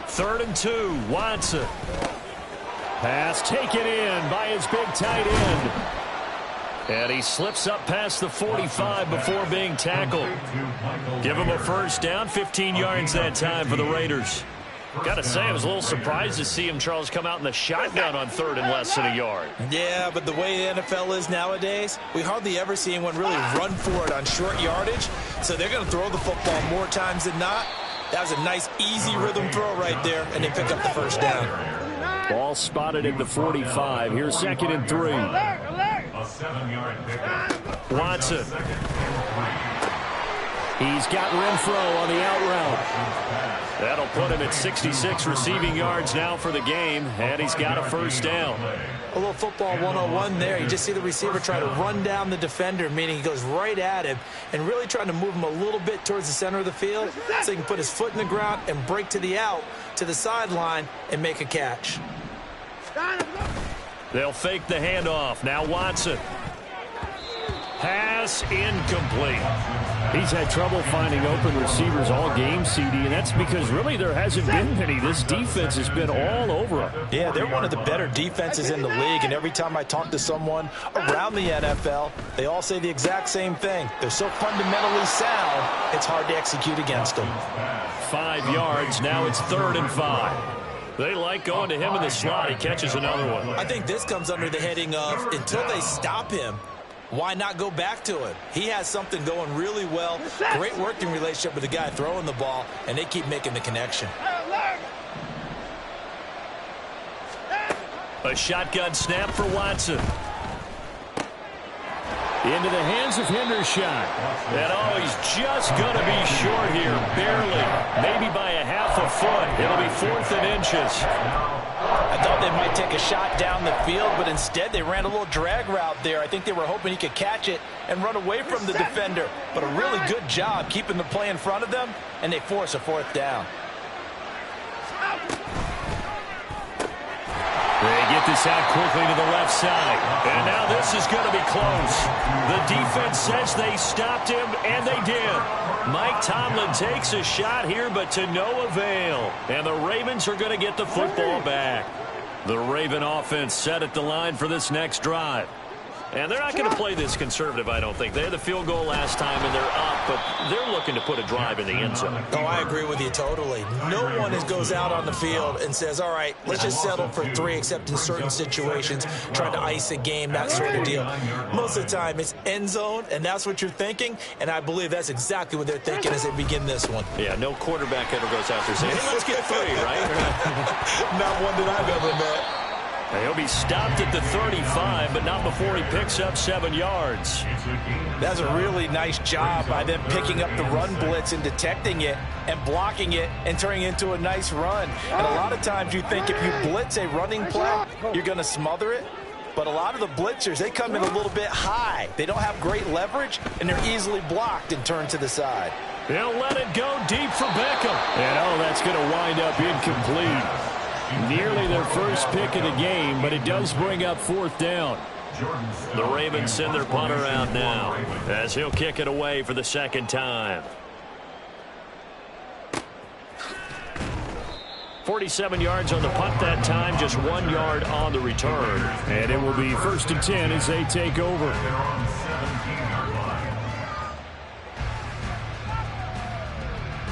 [SPEAKER 1] 3rd and 2, Watson. Pass taken in by his big tight end. And he slips up past the 45 before being tackled. Give him a first down, 15 yards that time for the Raiders. Got to say, I was a little surprised to see him, Charles, come out in the shotgun on 3rd and less than a yard.
[SPEAKER 2] Yeah, but the way the NFL is nowadays, we hardly ever see anyone really run for it on short yardage. So they're going to throw the football more times than not. That was a nice, easy rhythm throw right there, and they pick up the first down.
[SPEAKER 1] Ball spotted at the 45. Here's 2nd and 3.
[SPEAKER 3] A 7-yard pickup.
[SPEAKER 1] Watson. He's got Renfro on the out route. That'll put him at 66 receiving yards now for the game, and he's got a first down.
[SPEAKER 2] A little football 101 there. You just see the receiver try to run down the defender, meaning he goes right at him and really trying to move him a little bit towards the center of the field so he can put his foot in the ground and break to the out, to the sideline, and make a catch.
[SPEAKER 1] They'll fake the handoff. Now Watson. Pass incomplete. He's had trouble finding open receivers all game, CD, and that's because really there hasn't been many. This defense has been all over him.
[SPEAKER 4] Yeah, they're one of the better defenses in the league, and every time I talk to someone around the NFL, they all say the exact same thing. They're so fundamentally sound, it's hard to execute against them.
[SPEAKER 1] 5 yards. Now it's 3rd and 5. They like going to him in the slot. He catches another one.
[SPEAKER 2] I think this comes under the heading of until they stop him, why not go back to him? He has something going really well. Great working relationship with the guy throwing the ball, and they keep making the connection.
[SPEAKER 1] A shotgun snap for Watson. Into the hands of Hendershot. And oh, he's just going to be short here, barely. Maybe by a half a foot. It'll be 4th and inches.
[SPEAKER 4] I thought they might take a shot down the field, but instead they ran a little drag route there. I think they were hoping he could catch it and run away from the defender. But a really good job keeping the play in front of them, and they force a 4th down.
[SPEAKER 1] They get this out quickly to the left side. And now this is going to be close. The defense says they stopped him, and they did. Mike Tomlin takes a shot here, but to no avail. And the Ravens are going to get the football back. The Raven offense set at the line for this next drive. And they're not going to play this conservative, I don't think. They had the field goal last time, and they're up, but they're looking to put a drive in the end zone.
[SPEAKER 2] Oh, I agree with you totally. No one goes out on the field and says, all right, let's just settle for 3, except in certain situations, trying to ice a game, that sort of deal. Most of the time, it's end zone, and that's what you're thinking, and I believe that's exactly what they're thinking as they begin this one.
[SPEAKER 1] Yeah, no quarterback ever goes out there saying, hey, let's get 3, right?
[SPEAKER 2] Not one that I've ever met.
[SPEAKER 1] He'll be stopped at the 35, but not before he picks up 7 yards.
[SPEAKER 4] That's a really nice job by them picking up the run blitz and detecting it and blocking it and turning it into a nice run. And a lot of times you think if you blitz a running play, you're going to smother it. But a lot of the blitzers, they come in a little bit high. They don't have great leverage, and they're easily blocked and turned to the side.
[SPEAKER 1] They'll let it go deep for Beckham. And, oh, that's going to wind up incomplete. Nearly their first pick of the game, but it does bring up 4th down. The Ravens send their punter out now as he'll kick it away for the 2nd time. 47 yards on the punt that time, just 1 yard on the return. And it will be 1st and 10 as they take over.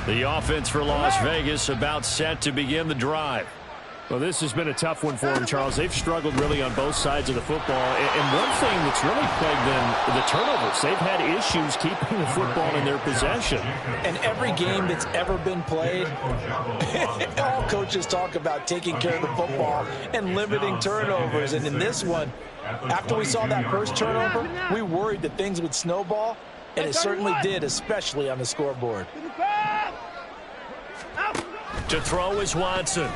[SPEAKER 1] The offense for Las Vegas about set to begin the drive. Well, this has been a tough one for them, Charles. They've struggled really on both sides of the football. And one thing that's really plagued them, the turnovers. They've had issues keeping the football in their possession.
[SPEAKER 4] And every game that's ever been played, all coaches talk about taking care of the football and limiting turnovers. And in this one, after we saw that first turnover, we worried that things would snowball, and it certainly did, especially on the scoreboard.
[SPEAKER 1] To throw is Watson.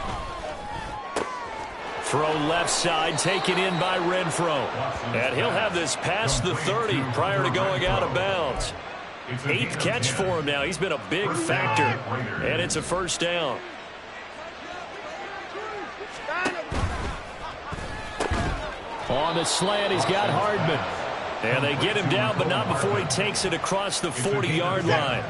[SPEAKER 1] Throw left side, taken in by Renfro. And he'll have this past the 30 prior to going out of bounds. 8th catch for him now. He's been a big factor. And it's a first down. On the slant, he's got Hardman. And they get him down, but not before he takes it across the 40-yard line.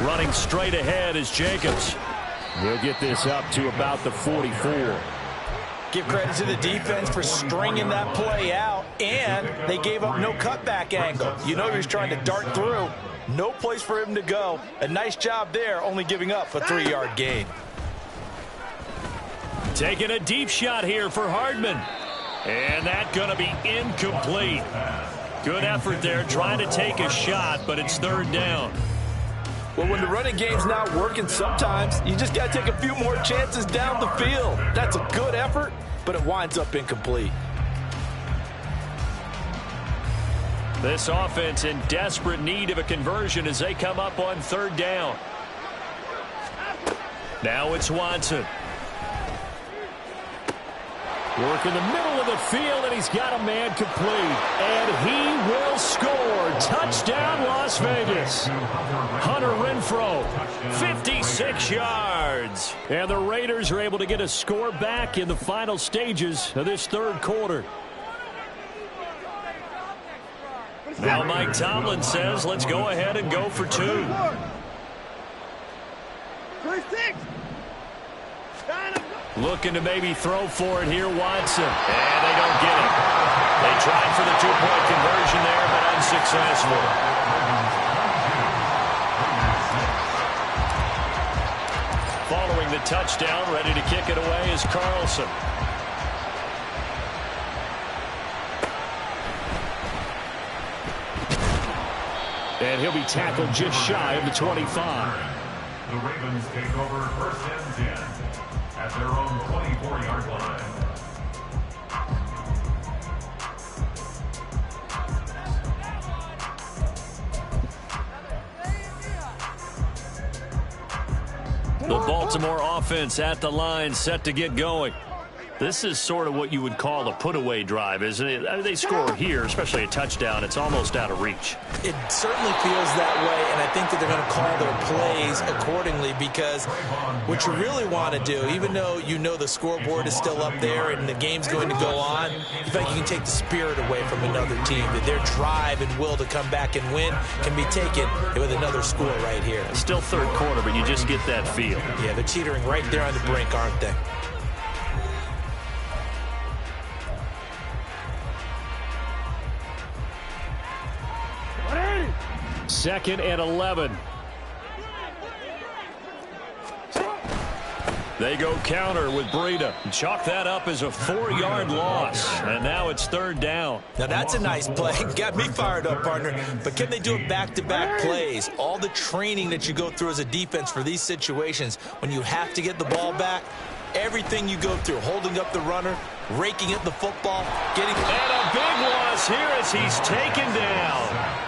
[SPEAKER 1] Running straight ahead is Jacobs. We'll get this up to about the 44.
[SPEAKER 4] Give credit to the defense for stringing that play out, and they gave up no cutback angle. You know he was trying to dart through. No place for him to go. A nice job there, only giving up a 3-yard gain.
[SPEAKER 1] Taking a deep shot here for Hardman. And that's going to be incomplete. Good effort there, trying to take a shot, but it's 3rd down.
[SPEAKER 4] Well, when the running game's not working, sometimes you just got to take a few more chances down the field. That's a good effort, but it winds up incomplete.
[SPEAKER 1] This offense in desperate need of a conversion as they come up on 3rd down. Now it's Watson. Work in the middle of the field, and he's got a man complete. And he will score. Touchdown, Las Vegas. Hunter Renfro, 56 yards. And the Raiders are able to get a score back in the final stages of this 3rd quarter. Now Mike Tomlin says, let's go ahead and go for 2.
[SPEAKER 5] 36.
[SPEAKER 1] Looking to maybe throw for it here, Watson. And they don't get it. They tried for the 2-point conversion there, but unsuccessful. Following the touchdown, ready to kick it away is Carlson. And he'll be tackled just shy of the 25.
[SPEAKER 3] The Ravens take over 1st and 10 at their own 24-yard line.
[SPEAKER 1] The Baltimore offense at the line, set to get going. This is sort of what you would call a put-away drive, isn't it? I mean, they score here, especially a touchdown. It's almost out of reach.
[SPEAKER 2] It certainly feels that way, and I think that they're going to call their plays accordingly, because what you really want to do, even though you know the scoreboard is still up there and the game's going to go on, you think you can take the spirit away from another team, that their drive and will to come back and win can be taken with another score right here.
[SPEAKER 1] It's still 3rd quarter, but you just get that feel.
[SPEAKER 2] Yeah, they're teetering right there on the brink, aren't they?
[SPEAKER 1] 2nd and 11. They go counter with Breida. Chalk that up as a 4-yard loss. And now it's 3rd down.
[SPEAKER 2] Now that's a nice play. Got me fired up, partner. But can they do it back-to-back plays? All the training that you go through as a defense for these situations, when you have to get the ball back, everything you go through, holding up the runner, raking at the football, getting...
[SPEAKER 1] And a big loss here as he's taken down.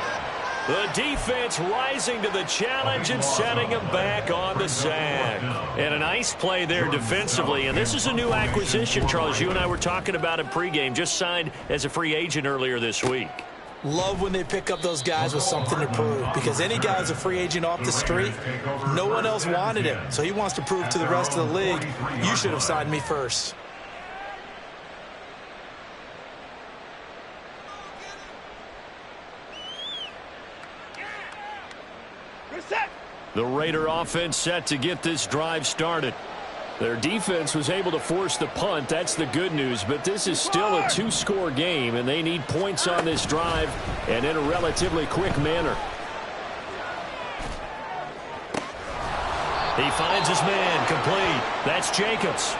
[SPEAKER 1] The defense rising to the challenge and setting him back on the sack. And a nice play there defensively. And this is a new acquisition, Charles. You and I were talking about it pregame. Just signed as a free agent earlier this week.
[SPEAKER 2] Love when they pick up those guys with something to prove, because any guy who's a free agent off the street, no one else wanted him. So he wants to prove to the rest of the league, you should have signed me first.
[SPEAKER 1] The Raider offense set to get this drive started. Their defense was able to force the punt. That's the good news. But this is still a 2-score game, and they need points on this drive and in a relatively quick manner. He finds his man, complete. That's Jacobs.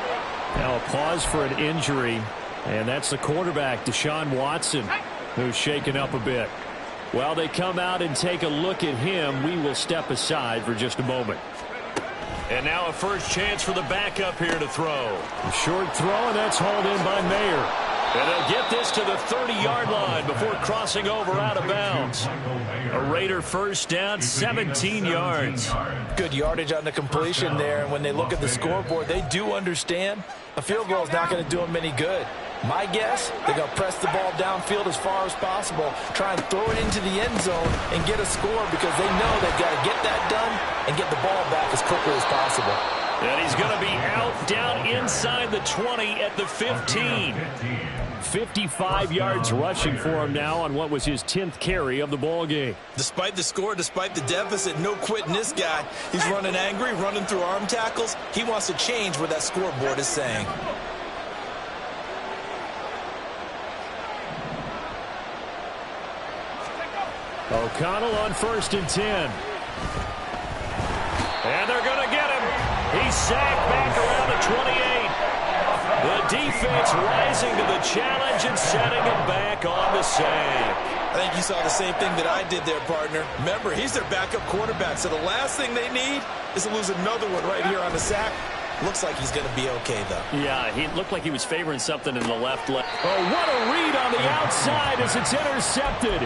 [SPEAKER 1] Now a pause for an injury, and that's the quarterback, Deshaun Watson, who's shaken up a bit. While they come out and take a look at him, we will step aside for just a moment. And now a first chance for the backup here to throw. A short throw, and that's hauled in by Mayer. And they'll get this to the 30-yard line before crossing over out of bounds. A Raider first down, 17 yards.
[SPEAKER 2] Good yardage on the completion there, and when they look at the scoreboard, they do understand a field goal is not going to do them any good. My guess, they're going to press the ball downfield as far as possible, try and throw it into the end zone and get a score because they know they've got to get that done and get the ball back as quickly as possible.
[SPEAKER 1] And he's going to be out down inside the 20 at the 15. 55 yards rushing for him now on what was his 10th carry of the ball game.
[SPEAKER 2] Despite the score, despite the deficit, no quitting this guy. He's running angry, running through arm tackles. He wants to change what that scoreboard is saying.
[SPEAKER 1] O'Connell on 1st and 10. And they're going to get him. He's sacked back around the 28. The defense rising to the challenge and setting him back on the sack.
[SPEAKER 2] I think you saw the same thing that I did there, partner. Remember, he's their backup quarterback, so the last thing they need is to lose another one right here on the sack. Looks like he's going to be okay, though.
[SPEAKER 1] Yeah, he looked like he was favoring something in the left leg. Oh, what a read on the outside as it's intercepted.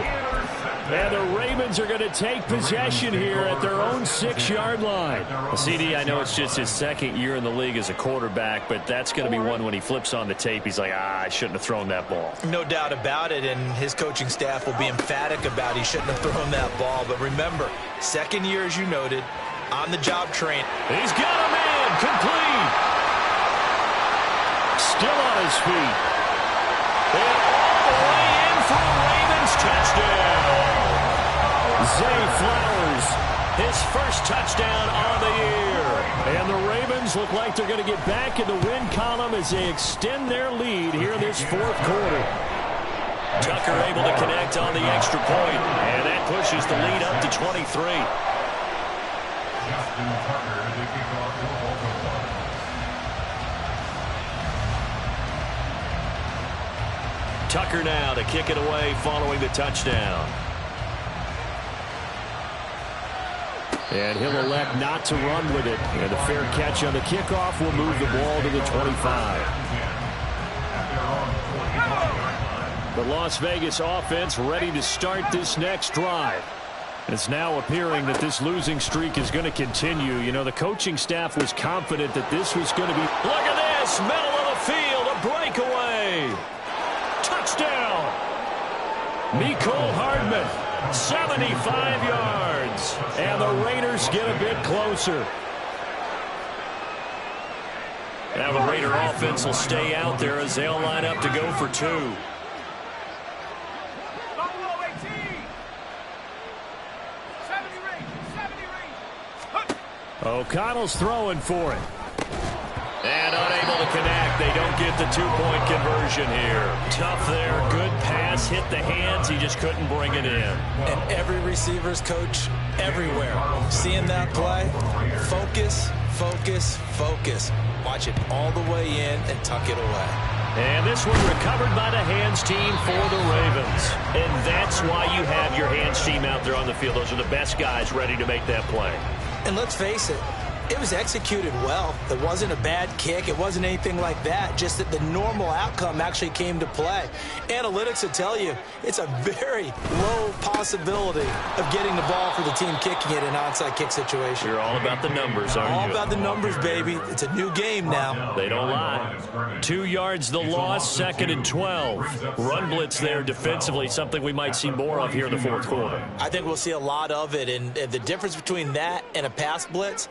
[SPEAKER 1] And the Ravens are going to take possession here at their own 6-yard line. Well, CD, I know it's just his 2nd year in the league as a quarterback, but that's going to be one when he flips on the tape. He's like, I shouldn't have thrown that ball.
[SPEAKER 2] No doubt about it, and his coaching staff will be emphatic about he shouldn't have thrown that ball. But remember, 2nd year, as you noted, on-the-job train.
[SPEAKER 1] He's got a man, complete. Still on his feet. And all the way in for a Ravens touchdown. Zay Flowers, his first touchdown on the year. And the Ravens look like they're going to get back in the win column as they extend their lead here in this 4th quarter. Tucker able to connect on the extra point, and that pushes the lead up to 23.
[SPEAKER 3] Justin Tucker to kick off the Baltimore.
[SPEAKER 1] Tucker now to kick it away following the touchdown. And he'll elect not to run with it. And a fair catch on the kickoff will move the ball to the 25. The Las Vegas offense ready to start this next drive. It's now appearing that this losing streak is going to continue. You know, the coaching staff was confident that this was going to be... Look at this! Middle of the field, a breakaway! Touchdown! Mecole Hardman, 75 yards. And the Raiders get a bit closer. Now the Raider offense will stay out there as they'll line up to go for 2. O'Connell's throwing for it. And unable to connect. They don't get the 2-point conversion here. Tough there. Good pass. Hit the hands. He just couldn't bring it in.
[SPEAKER 2] And every receiver's coach everywhere. Seeing that play, focus, focus, focus. Watch it all the way in and tuck it away.
[SPEAKER 1] And this one recovered by the hands team for the Ravens. And that's why you have your hands team out there on the field. Those are the best guys ready to make that play.
[SPEAKER 2] And let's face it, it was executed well. It wasn't a bad kick. It wasn't anything like that. Just that the normal outcome actually came to play. Analytics will tell you it's a very low possibility of getting the ball for the team kicking it in an onside kick situation.
[SPEAKER 1] You're all about the numbers, aren't you?
[SPEAKER 2] All about the numbers, baby. It's a new game now.
[SPEAKER 1] They don't lie. 2 yards the loss, 2nd and 12. Run blitz there defensively, something we might see more of here in the 4th quarter.
[SPEAKER 2] I think we'll see a lot of it. And the difference between that and a pass blitz,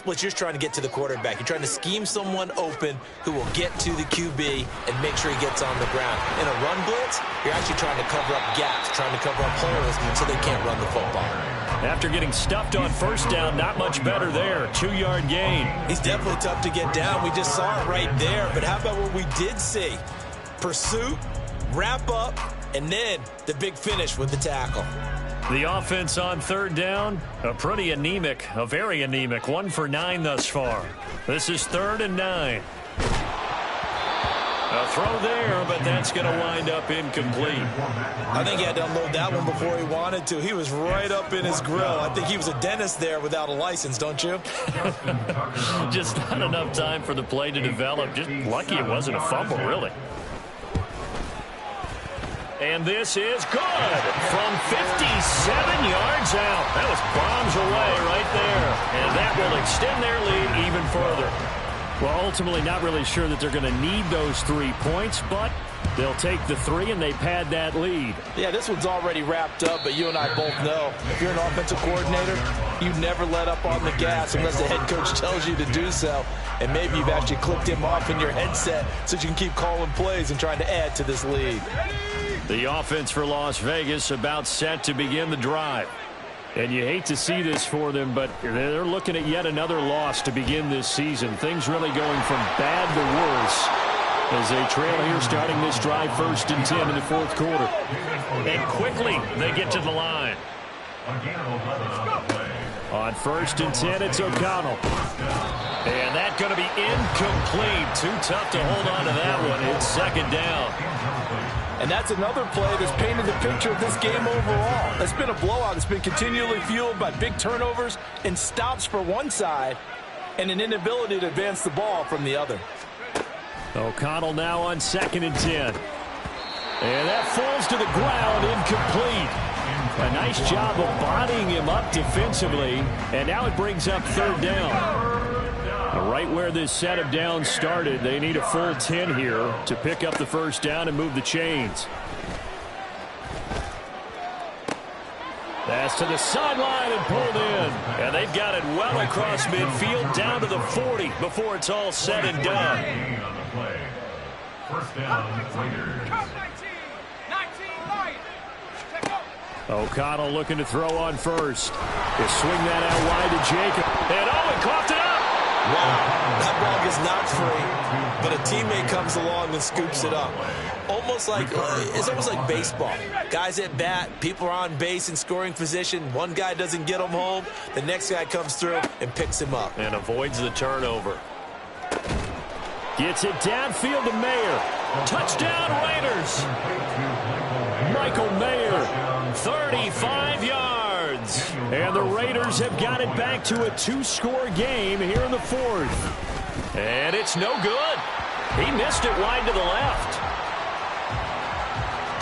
[SPEAKER 2] you're just trying to get to the quarterback. You're trying to scheme someone open who will get to the QB and make sure he gets on the ground. In a run blitz, you're actually trying to cover up gaps, trying to cover up holes so they can't run the football.
[SPEAKER 1] After getting stuffed on first down, not much better there. 2-yard gain.
[SPEAKER 2] He's definitely tough to get down. We just saw it right there. But how about what we did see? Pursuit, wrap up, and then the big finish with the tackle.
[SPEAKER 1] The offense on third down, a very anemic, 1 for 9 thus far. This is 3rd and 9. A throw there, but that's going to wind up incomplete.
[SPEAKER 2] I think he had to unload that one before he wanted to. He was right up in his grill. I think he was a dentist there without a license, don't you?
[SPEAKER 1] Just not enough time for the play to develop. Just lucky it wasn't a fumble, really. And this is good from 57 yards out. That was bombs away right there. And that will extend their lead even further. Well, ultimately not really sure that they're going to need those 3 points, but they'll take the 3 and they pad that lead.
[SPEAKER 4] Yeah, this one's already wrapped up, but you and I both know if you're an offensive coordinator, you never let up on the gas unless the head coach tells you to do so. And maybe you've actually clipped him off in your headset so you can keep calling plays and trying to add to this lead.
[SPEAKER 1] The offense for Las Vegas about set to begin the drive. And you hate to see this for them, but they're looking at yet another loss to begin this season. Things really going from bad to worse as they trail here starting this drive 1st and 10 in the 4th quarter. And quickly they get to the line. On 1st and 10, it's O'Connell. And that's going to be incomplete. Too tough to hold on to that one. It's 2nd down.
[SPEAKER 4] And that's another play that's painted the picture of this game overall. It's been a blowout. It's been continually fueled by big turnovers and stops for one side and an inability to advance the ball from the other.
[SPEAKER 1] O'Connell now on 2nd and 10. And that falls to the ground, incomplete. A nice job of bodying him up defensively. And now it brings up 3rd down. Right where this set of downs started, they need a full 10 here to pick up the 1st down and move the chains. That's to the sideline and pulled in. And they've got it well across midfield down to the 40 before it's all said and done.
[SPEAKER 3] 1st down, Raiders.
[SPEAKER 1] O'Connell looking to throw on 1st. They swing that out wide to Jacob. And Owen coughed it up.
[SPEAKER 2] Wow, that ball gets knocked free, but a teammate comes along and scoops it up. It's almost like baseball. Guys at bat, people are on base in scoring position. One guy doesn't get him home. The next guy comes through and picks him up.
[SPEAKER 1] And avoids the turnover. Gets it downfield to Mayer. Touchdown Raiders. Michael Mayer, 35 yards. And the Raiders have got it back to a 2-score game here in the 4th. And it's no good. He missed it wide to the left.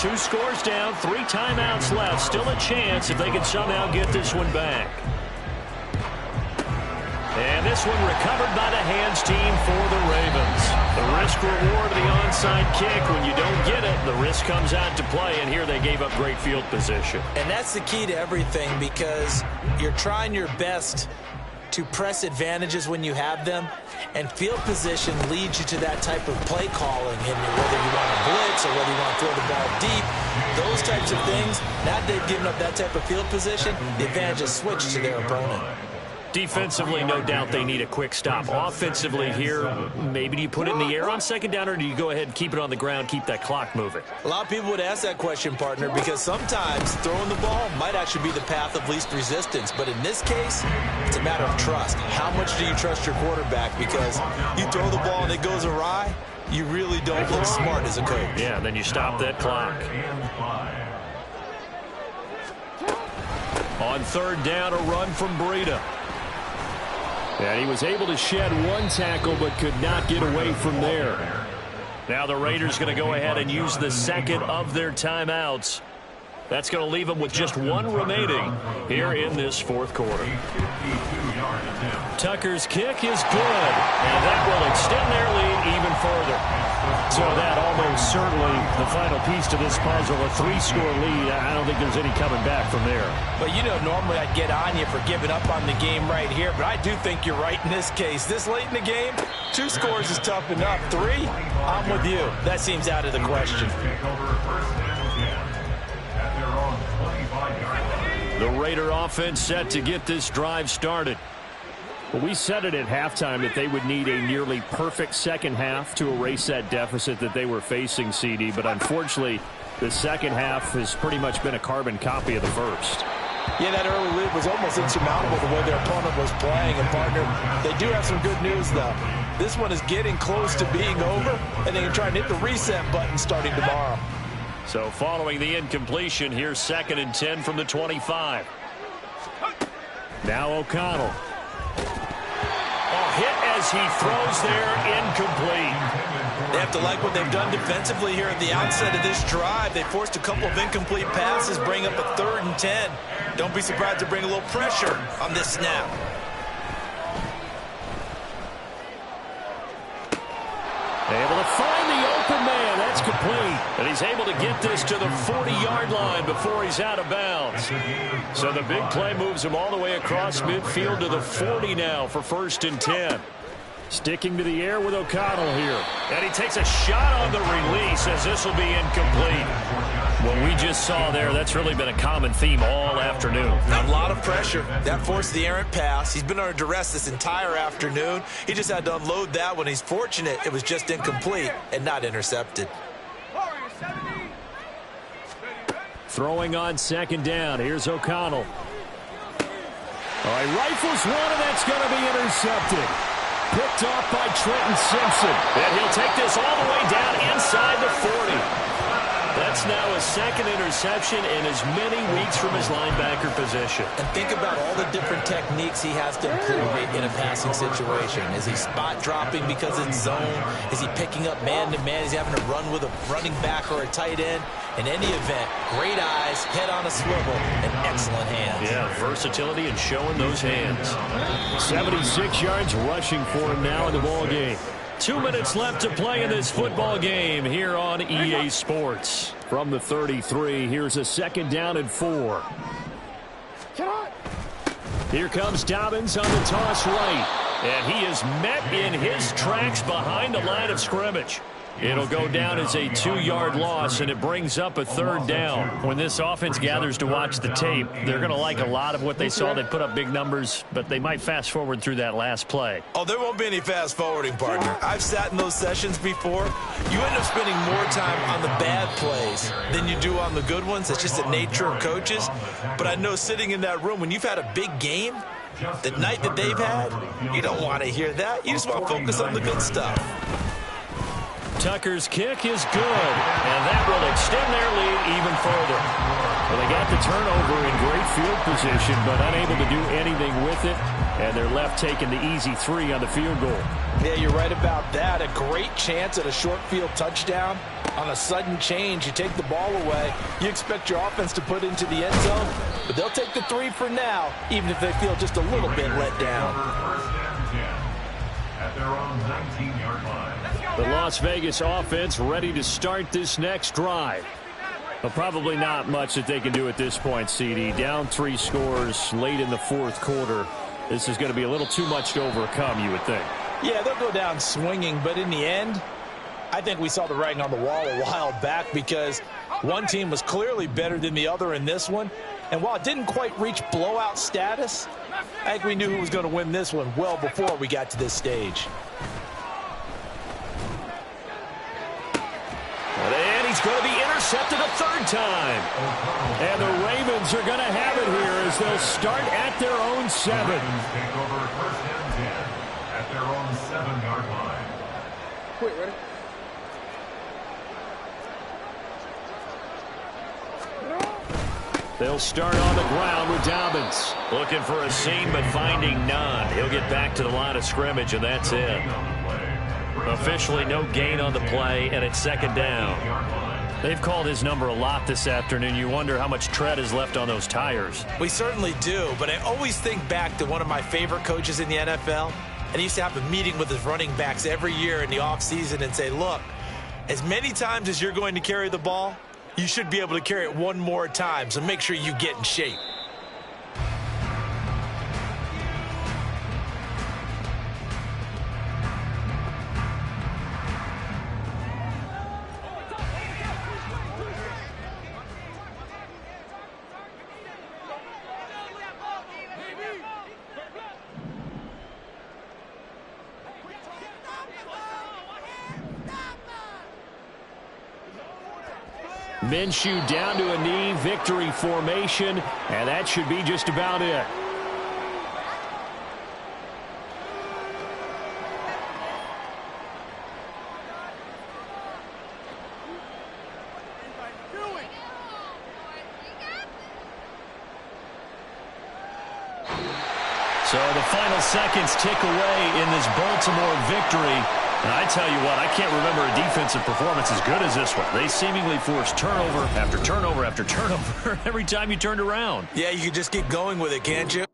[SPEAKER 1] 2 scores down, 3 timeouts left. Still a chance if they can somehow get this one back. And this one recovered by the hands team for the Ravens. The risk reward of the onside kick. When you don't get it, the risk comes out to play, and here they gave up great field position.
[SPEAKER 2] And that's the key to everything, because you're trying your best to press advantages when you have them, and field position leads you to that type of play calling, and whether you want to blitz or whether you want to throw the ball deep, those types of things. Now they've given up that type of field position, the advantage is switched to their opponent.
[SPEAKER 1] Defensively, no doubt they need a quick stop. Offensively here, maybe do you put it in the air on 2nd down, or do you go ahead and keep it on the ground, keep that clock moving?
[SPEAKER 2] A lot of people would ask that question, partner, because sometimes throwing the ball might actually be the path of least resistance. But in this case, it's a matter of trust. How much do you trust your quarterback? Because you throw the ball and it goes awry, you really don't look smart as a coach.
[SPEAKER 1] Yeah, then you stop that clock. On 3rd down, a run from Breida. And he was able to shed 1 tackle but could not get away from there. Now the Raiders going to go ahead and use the 2nd of their timeouts. That's going to leave them with just 1 remaining here in this 4th quarter. Tucker's kick is good, and that will extend their lead even further. So that almost certainly the final piece to this puzzle, a 3-score lead. I don't think there's any coming back from there.
[SPEAKER 4] But, you know, normally I'd get on you for giving up on the game right here, but I do think you're right in this case. This late in the game, 2 scores is tough enough. 3, I'm with you. That seems out of the question.
[SPEAKER 1] The Raider offense set to get this drive started. Well, we said it at halftime that they would need a nearly perfect second half to erase that deficit that they were facing, CD. But unfortunately, the second half has pretty much been a carbon copy of the first.
[SPEAKER 2] Yeah, that early lead was almost insurmountable the way their opponent was playing. And, partner, they do have some good news, though. This one is getting close to being over, and they can try and hit the reset button starting tomorrow.
[SPEAKER 1] So following the incompletion, here's 2nd and 10 from the 25. Now O'Connell. Hit as he throws there, incomplete.
[SPEAKER 2] They have to like what they've done defensively here at the outset of this drive. They forced a couple of incomplete passes, bring up a 3rd and 10. Don't be surprised to bring a little pressure on this snap.
[SPEAKER 1] Able to find the open man. That's complete. And he's able to get this to the 40-yard line before he's out of bounds. So the big play moves him all the way across midfield to the 40 now for 1st and 10. Sticking to the air with O'Connell here. And he takes a shot on the release as this will be incomplete. What we just saw there, that's really been a common theme all afternoon.
[SPEAKER 2] A lot of pressure. That forced the errant pass. He's been under duress this entire afternoon. He just had to unload that one. He's fortunate it was just incomplete and not intercepted.
[SPEAKER 1] Throwing on 2nd down. Here's O'Connell. All right, rifles one, and that's going to be intercepted. Picked off by Trenton Simpson. And he'll take this all the way down inside the 40. That's now his 2nd interception in as many weeks from his linebacker position.
[SPEAKER 2] And think about all the different techniques he has to employ in a passing situation. Is he spot dropping because it's zone? Is he picking up man-to-man? Is he having to run with a running back or a tight end? In any event, great eyes, head on a swivel, and excellent hands.
[SPEAKER 1] Yeah, versatility and showing those hands. 76 yards rushing for him now in the ball game. 2 minutes left to play in this football game here on EA Sports. From the 33, here's a 2nd down and 4. Here comes Dobbins on the toss right. And he is met in his tracks behind the line of scrimmage. It'll go down as a 2-yard loss, and it brings up a 3rd down. When this offense gathers to watch the tape, they're going to like a lot of what they saw. They put up big numbers, but they might fast forward through that last play.
[SPEAKER 2] Oh, there won't be any fast forwarding, partner. I've sat in those sessions before. You end up spending more time on the bad plays than you do on the good ones. It's just the nature of coaches. But I know sitting in that room, when you've had a big game, the night that they've had, you don't want to hear that. You just want to focus on the good stuff.
[SPEAKER 1] Tucker's kick is good, and that will extend their lead even further. Well, they got the turnover in great field position, but unable to do anything with it, and they're left taking the easy 3 on the field goal.
[SPEAKER 4] Yeah, you're right about that. A great chance at a short field touchdown. On a sudden change, you take the ball away. You expect your offense to put into the end zone, but they'll take the 3 for now, even if they feel just a little bit let down.
[SPEAKER 3] At their own 19-yard line.
[SPEAKER 1] The Las Vegas offense ready to start this next drive. Well, probably not much that they can do at this point, CD. Down 3 scores late in the 4th quarter. This is going to be a little too much to overcome, you would think.
[SPEAKER 4] Yeah, they'll go down swinging, but in the end, I think we saw the writing on the wall a while back because one team was clearly better than the other in this one. And while it didn't quite reach blowout status, I think we knew who was going to win this one well before we got to this stage.
[SPEAKER 1] And he's going to be intercepted a 3rd time. And the Ravens are going to have it here as they'll start at their own 7.
[SPEAKER 3] Take over 1st and 10 at their own 7-yard line.
[SPEAKER 5] Wait, ready?
[SPEAKER 1] They'll start on the ground with Dobbins. Looking for a seam, but finding none. He'll get back to the line of scrimmage, and that's it. Officially no gain on the play, and it's 2nd down. They've called his number a lot this afternoon. You wonder how much tread is left on those tires.
[SPEAKER 2] We certainly do, but I always think back to one of my favorite coaches in the NFL, and he used to have a meeting with his running backs every year in the offseason and say, look, as many times as you're going to carry the ball, you should be able to carry it one more time, so make sure you get in shape.
[SPEAKER 1] Minshew down to a knee, victory formation, and that should be just about it. So the final seconds tick away in this Baltimore victory. And I tell you what, I can't remember a defensive performance as good as this one. They seemingly forced turnover after turnover after turnover every time you turned around.
[SPEAKER 2] Yeah, you can just keep going with it, can't you?